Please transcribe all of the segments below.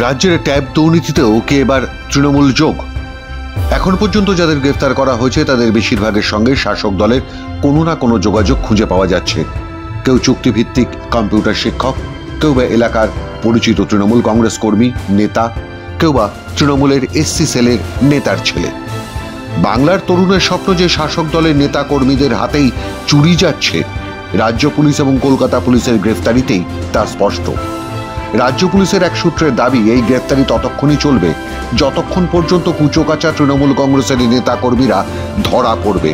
রাজ্যের ট্যাব দুর্নীতিতেও কি এবার তৃণমূল যোগ? এখন পর্যন্ত যাদের গ্রেফতার করা হয়েছে তাদের বেশিরভাগের সঙ্গে শাসক দলের কোনো না কোনো যোগাযোগ খুঁজে পাওয়া যাচ্ছে। কেউ চুক্তিভিত্তিক কম্পিউটার শিক্ষক, কেউ বা এলাকার পরিচিত তৃণমূল কংগ্রেস কর্মী নেতা, কেউ বা তৃণমূলের এসসি সেলের নেতার ছেলে। বাংলার তরুণের স্বপ্ন যে শাসক দলের নেতা কর্মীদের হাতেই চুরি যাচ্ছে, রাজ্য পুলিশ এবং কলকাতা পুলিশের গ্রেফতারিতেই তা স্পষ্ট। রাজ্য পুলিশের এক সূত্রের দাবি, এই গ্রেফতারি ততক্ষণই চলবে যতক্ষণ পর্যন্ত কুচোকাচা তৃণমূল কংগ্রেসের নেতা কর্মীরা ধরা পড়বে।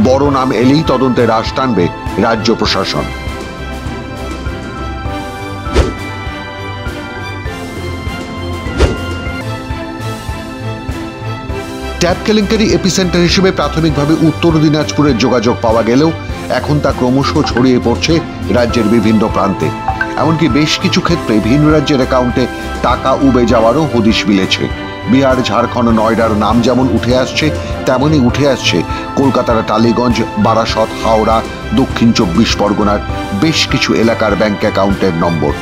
বড় নাম এলেই তদন্তে রাশ টানবে রাজ্য প্রশাসন। ট্যাব কেলেঙ্কারি এপিসেন্টার হিসেবে প্রাথমিকভাবে উত্তর দিনাজপুরের যোগাযোগ পাওয়া গেলেও এখন তা ক্রমশ ছড়িয়ে পড়ছে রাজ্যের বিভিন্ন প্রান্তে। এমনকি বেশ কিছু ক্ষেত্রে ভিন রাজ্যের অ্যাকাউন্টে টাকা উবে যাওয়ারও হদিশ মিলেছে। বিহার, ঝাড়খণ্ড, নয়ডার নাম যেমন উঠে আসছে, তেমনই উঠে আসছে কলকাতার টালিগঞ্জ, বারাসত, হাওড়া, দক্ষিণ 24 পরগনার বেশ কিছু এলাকার ব্যাংক অ্যাকাউন্টের নম্বর।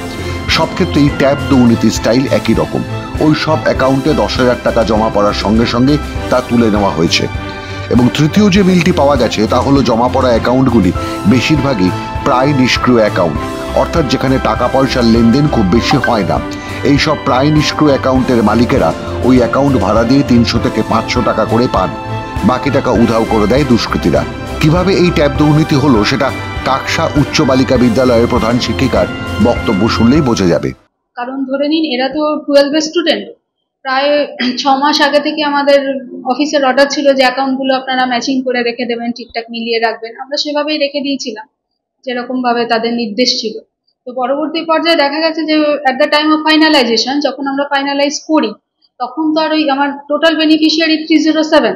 সব ক্ষেত্রেই ট্যাব দুর্নীতি স্টাইল একই রকম। ওই সব অ্যাকাউন্টে 10,000 টাকা জমা পড়ার সঙ্গে সঙ্গে তা তুলে নেওয়া হয়েছে। এবং তৃতীয় যে মিলটি পাওয়া গেছে তা হলো জমা পড়া অ্যাকাউন্টগুলি বেশিরভাগই প্রায় নিষ্ক্রিয় অ্যাকাউন্ট, অর্থাৎ যেখানে টাকা পয়সার লেনদেন খুব বেশি হয় না। এইসব প্রায় নিষ্ক্রিয় অ্যাকাউন্টের মালিকেরা ওই অ্যাকাউন্ট ভাড়া দিয়ে 300 থেকে 500 টাকা করে পান। বাকি টাকা উধাও করে দেয় দুষ্কৃতীরা। কিভাবে এই ট্যাব দুর্নীতি হলো সেটা কাকসা উচ্চ বালিকা বিদ্যালয়ের প্রধান শিক্ষিকার বক্তব্য শুনলেই বোঝা যাবে। কারণ ধরে নিন এরা তো 12 স্টুডেন্ট, প্রায় 6 মাস আগে থেকে আমাদের অফিসের অর্ডার ছিল যে অ্যাকাউন্টগুলো আপনারা ম্যাচিং করে রেখে দেবেন, ঠিকঠাক মিলিয়ে রাখবেন। আমরা সেভাবেই রেখে দিয়েছিলাম যেরকম ভাবে তাদের নির্দেশ ছিল। তো পরবর্তী পর্যায়ে দেখা গেছে যে at the time of finalisation, যখন আমরা ফাইনালাইজ করি তখন তো আর ওই আমার টোটাল বেনিফিশিয়ারি 307।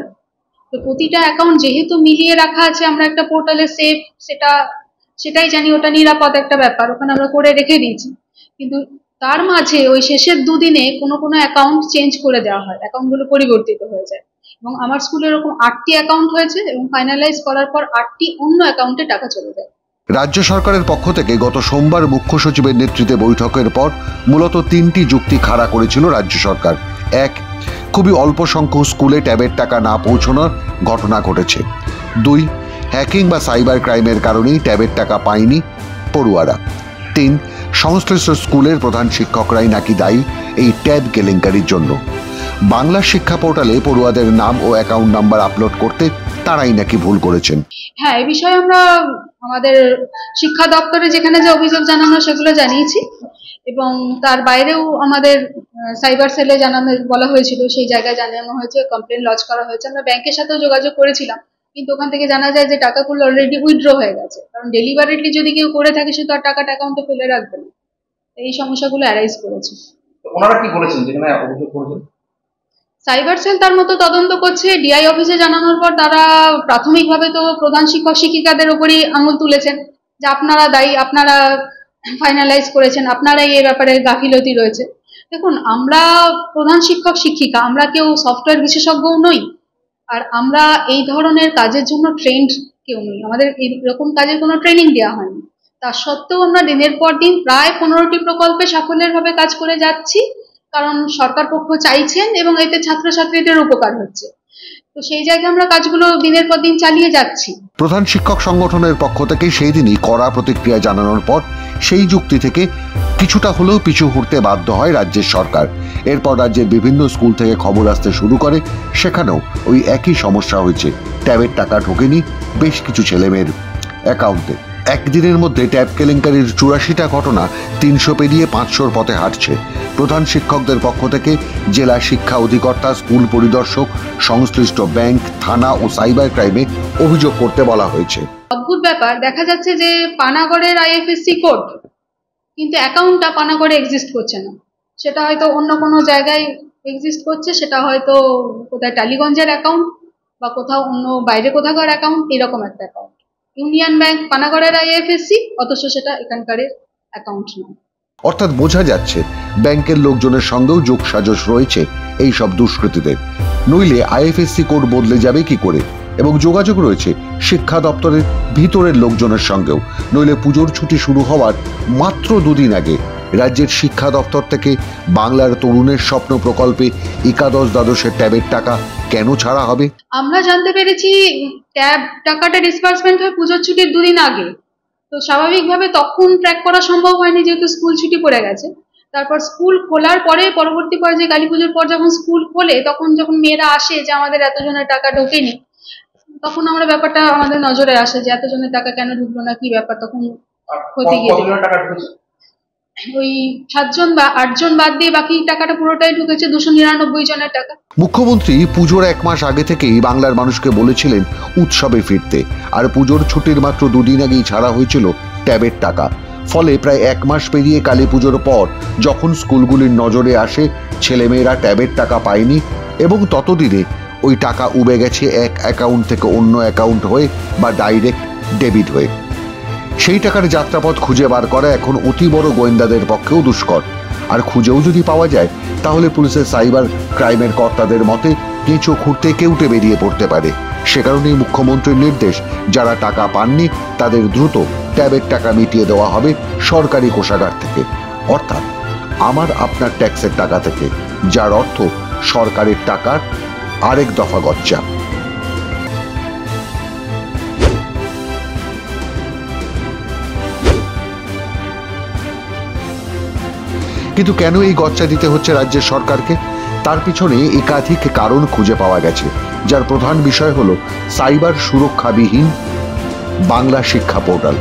তো প্রতিটা অ্যাকাউন্ট যেহেতু মিলিয়ে রাখা আছে, আমরা একটা পোর্টালে সেভ, সেটাই জানি ওটা নিরাপদ একটা ব্যাপার, ওখানে আমরা করে রেখে দিয়েছি। কিন্তু তার মাঝে ওই শেষের দুদিনে কোনো অ্যাকাউন্ট চেঞ্জ করে দেওয়া হয়, অ্যাকাউন্টগুলো পরিবর্তিত হয়ে যায়। এবং আমার স্কুলে এরকম 8টি অ্যাকাউন্ট হয়েছে এবং ফাইনালাইজ করার পর 8টি অন্য অ্যাকাউন্টে টাকা চলে যায়। রাজ্য সরকারের পক্ষ থেকে গত সোমবার মুখ্য সচিবের নেতৃত্বে বৈঠকের পর মূলত 3টি যুক্তি খাড়া করেছিল রাজ্য সরকার। 1, খুবই অল্প সংখ্যক স্কুলে ট্যাবের টাকা না পৌঁছানোর ঘটনা ঘটেছে। 2, হ্যাকিং বা সাইবার ক্রাইমের কারণেই ট্যাবের টাকা পায়নি পড়ুয়ারা। 3, সংশ্লিষ্ট স্কুলের প্রধান শিক্ষকরাই নাকি দায়ী এই ট্যাব কেলেঙ্কারির জন্য। বাংলা শিক্ষা পোর্টালে পড়ুয়াদের নাম ও অ্যাকাউন্ট নাম্বার আপলোড করতে তারাই নাকি ভুল করেছেন। হ্যাঁ, এই বিষয়ে আমরা আমাদের শিক্ষা দপ্তরে যেখানে যে অভিযোগ জানানো সেগুলো জানিয়েছি এবং তার বাইরেও আমাদের সাইবার সেলে জানানো বলা হয়েছিল, সেই জায়গায় জানানো হয়েছে, কমপ্লেন লজ করা হয়েছে। আমরা ব্যাংকের সাথেও যোগাযোগ করেছিলাম, কিন্তু ওখান থেকে জানা যায় যে টাকাগুলো অলরেডি উইথড্র হয়ে গেছে। কারণ ডেলিভারিটলি যদি কেউ করে থাকে সে তো আর টাকাটা অ্যাকাউন্টে ফেলে রাখবে না। এই সমস্যাগুলো অ্যারাইজ করেছে। ওনারা কি বলেছেন যেখানে অভিযোগ করেছেন? সাইবার সেল তার মতো তদন্ত করছে। ডিআই অফিসে জানানোর পর তারা প্রাথমিকভাবে তো প্রধান শিক্ষক শিক্ষিকাদের উপরই আঙুল তুলেছেন যে আপনারা দায়ী, আপনারা ফাইনালাইজ করেছেন, আপনারাই এই ব্যাপারে গাফিলতি রয়েছে। দেখুন, আমরা প্রধান শিক্ষক শিক্ষিকা, আমরা কেউ সফটওয়্যার বিশেষজ্ঞও নই, আর আমরা এই ধরনের কাজের জন্য ট্রেন্ড কেউ নই, আমাদের এরকম কাজের কোনো ট্রেনিং দেওয়া হয়নি। তা সত্ত্বেও আমরা দিনের পর দিন প্রায় 15টি প্রকল্পে সাফল্যের ভাবে কাজ করে যাচ্ছি, কারণ সরকার পক্ষ চাইছেন এবং এতে ছাত্রছাত্রীদের উপকার হচ্ছে। তো সেই জায়গায় আমরা কাজগুলো দিনের পর দিন চালিয়ে যাচ্ছি। প্রধান শিক্ষক সংগঠনের পক্ষ থেকে সেই দিনই কড়া প্রতিক্রিয়া জানানোর পর সেই যুক্তি থেকে কিছুটা হলেও পিছু হটতে বাধ্য হয় রাজ্যের সরকার। এরপর রাজ্যের বিভিন্ন স্কুল থেকে খবর আসতে শুরু করে, সেখানেও ওই একই সমস্যা হয়েছে। ট্যাবের টাকা ঢোকেনি বেশ কিছু ছেলেমেয়ের অ্যাকাউন্টে। একদিনের মধ্যে ট্যাব কেলেঙ্কারির 84টা ঘটনা 300 পেরিয়ে 500-র পথে হাঁটছে। প্রধান শিক্ষকদের পক্ষ থেকে জেলা শিক্ষা অধিকর্তা, স্কুল পরিদর্শক, সংশ্লিষ্ট ব্যাংক, থানা ও সাইবার ক্রাইমে অভিযোগ করতে বলা হয়েছে। অদ্ভুত ব্যাপার, দেখা যাচ্ছে যে পানাগড়ের আইএফএসসি কোড, কিন্তু অ্যাকাউন্টটা পানাগড়ে এক্সিস্ট করছে না। সেটা হয়তো অন্য কোনো জায়গায় এক্সিস্ট করছে, সেটা হয়তো কোথায় টালিগঞ্জের অ্যাকাউন্ট বা কোথাও অন্য বাইরে কোথাকার অ্যাকাউন্ট, এরকম একটা অ্যাকাউন্ট। ইউনিয়ন ব্যাংক পানাগড়ের আইএফএসসি, অথচ সেটা এখানকার অ্যাকাউন্ট নয়। অর্থাৎ বোঝা যাচ্ছে ব্যাংকের লোকজনের সঙ্গেও যোগসাজশ রয়েছে এই সব দুষ্কৃতীদের। নইলে আইএফএসসি কোড বদলে যাবে কি করে? এবং যোগাযোগ রয়েছে শিক্ষা দপ্তরের ভিতরের লোকজনের সঙ্গেও। নইলে পুজোর ছুটি শুরু হওয়ার মাত্র 2 দিন আগে রাজ্যের শিক্ষা দপ্তর থেকে বাংলার তরুণের স্বপ্ন প্রকল্পে একাদশ দ্বাদশের ট্যাবের টাকা কেন ছাড়া হবে? আমরা জানতে পেরেছি ট্যাব টাকাটা ডিসবার্সমেন্ট হয় পুজোর ছুটির 2 দিন আগে। তো স্বাভাবিকভাবে তখন ট্র্যাক করা সম্ভব হয়নি, যেহেতু স্কুল ছুটি পড়ে গেছে। তারপর স্কুল খোলার পরে পরবর্তী পর্যায়ে কালী পুজোর পর যখন স্কুল খোলে, তখন যখন মেয়েরা আসে যে আমাদের এতজনের টাকা ঢোকেনি, তখন আমরা ব্যাপারটা আমাদের নজরে আসে যে এতজনের টাকা কেন ঢুকলো না, কি ব্যাপার। তখন আর হতে গিয়ে কতজনের টাকা ঢুকেছে? ওই 7 জন বা 8 জন বাদ দিয়ে বাকি টাকাটা পুরোটাই ঢুকেছে, 299 জনের টাকা। মুখ্যমন্ত্রী পুজোর 1 মাস আগে থেকেই বাংলার মানুষকে বলেছিলেন উৎসবে ফিরতে, আর পুজোর ছুটির মাত্র 2 দিন আগেই ছাড়া হয়েছিল ট্যাবের টাকা। ফলে প্রায় 1 মাস পেরিয়ে কালী পুজোর পর যখন স্কুলগুলির নজরে আসে ছেলেমেয়েরা ট্যাবের টাকা পায়নি, এবং ততদিনে ওই টাকা উবে গেছে এক অ্যাকাউন্ট থেকে অন্য অ্যাকাউন্ট হয়ে বা ডাইরেক্ট ডেবিট হয়ে। সেই টাকার যাত্রাপথ খুঁজে বার করা এখন অতি বড় গোয়েন্দাদের পক্ষেও দুষ্কর। আর খুঁজেও যদি পাওয়া যায় তাহলে পুলিশের সাইবার ক্রাইমের কর্তাদের মতে কেঁচো খুঁড়তে কেউটে বেরিয়ে পড়তে পারে। সে কারণেই মুখ্যমন্ত্রীর নির্দেশ, যারা টাকা পাননি তাদের দ্রুত ট্যাবের টাকা মিটিয়ে দেওয়া হবে সরকারি কোষাগার থেকে, অর্থাৎ আমার আপনার ট্যাক্সের টাকা থেকে, যার অর্থ সরকারের টাকার আরেক দফা গচ্চা। কিন্তু কেন এই গচ্চা দিতে হচ্ছে রাজ্যের সরকারকে? তার পিছনে একাধিক কারণ খুঁজে পাওয়া গেছে, যার প্রধান বিষয় হলো সাইবার সুরক্ষাবিহীন বাংলা শিক্ষা পোর্টাল।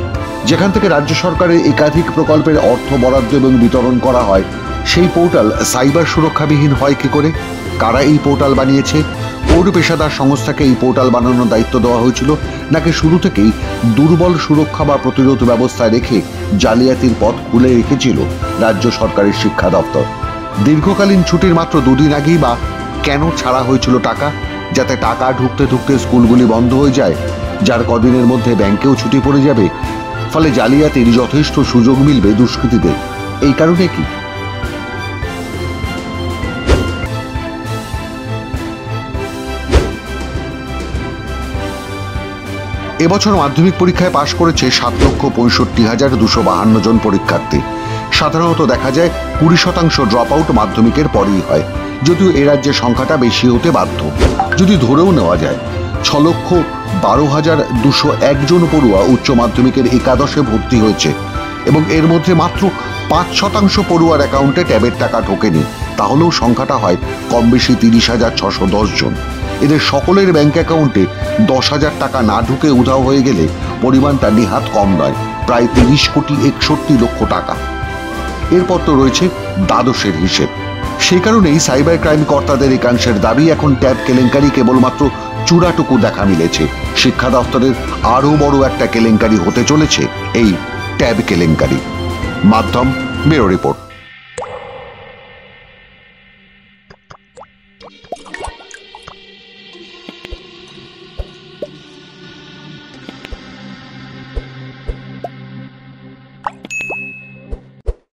যেখান থেকে রাজ্য সরকারের একাধিক প্রকল্পের অর্থ বরাদ্দ এবং বিতরণ করা হয়, সেই পোর্টাল সাইবার সুরক্ষাবিহীন হয় কি করে? কারা এই পোর্টাল বানিয়েছে? কোন পেশাদার সংস্থাকে এই পোর্টাল বানানোর দায়িত্ব দেওয়া হয়েছিল, নাকি শুরু থেকেই দুর্বল সুরক্ষা বা প্রতিরোধ ব্যবস্থায় রেখে জালিয়াতির পথ খুলে রেখেছিল রাজ্য সরকারের শিক্ষা দপ্তর? দীর্ঘকালীন ছুটির মাত্র 2 দিন আগেই বা কেন ছাড়া হয়েছিল টাকা? যাতে টাকা ঢুকতে ঢুকতে স্কুলগুলি বন্ধ হয়ে যায়, যার কদিনের মধ্যে ব্যাংকেও ছুটি পড়ে যাবে, ফলে জালিয়াতির যথেষ্ট সুযোগ মিলবে দুষ্কৃতীদের। এই কারণে কি এবছর মাধ্যমিক পরীক্ষায় পাশ করেছে 7,65,252 জন পরীক্ষার্থী। সাধারণত দেখা যায় 20% ড্রপ আউট মাধ্যমিকের পরেই হয়, যদিও এ রাজ্যের সংখ্যাটা বেশি হতে বাধ্য। যদি ধরেও নেওয়া যায় 6,12,201 জন পড়ুয়া উচ্চ মাধ্যমিকের একাদশে ভর্তি হয়েছে এবং এর মধ্যে মাত্র 5% পড়ুয়ার অ্যাকাউন্টে ট্যাবের টাকা ঢোকেনি, তাহলেও সংখ্যাটা হয় কম বেশি 30,610 জন। এদের সকলের ব্যাংক অ্যাকাউন্টে 10,000 টাকা না ঢুকে উধাও হয়ে গেলে পরিমাণটা নেহাত কম নয়, প্রায় 30,61,00,000 টাকা। এরপর তো রয়েছে দ্বাদশের হিসেব। সেই কারণেই সাইবার ক্রাইম কর্তাদের একাংশের দাবি, এখন ট্যাব কেলেঙ্কারি কেবলমাত্র চূড়াটুকু দেখা মিলেছে। শিক্ষা দপ্তরের আরও বড় একটা কেলেঙ্কারি হতে চলেছে এই ট্যাব কেলেঙ্কারি। মাধ্যম ব্যুরো রিপোর্ট।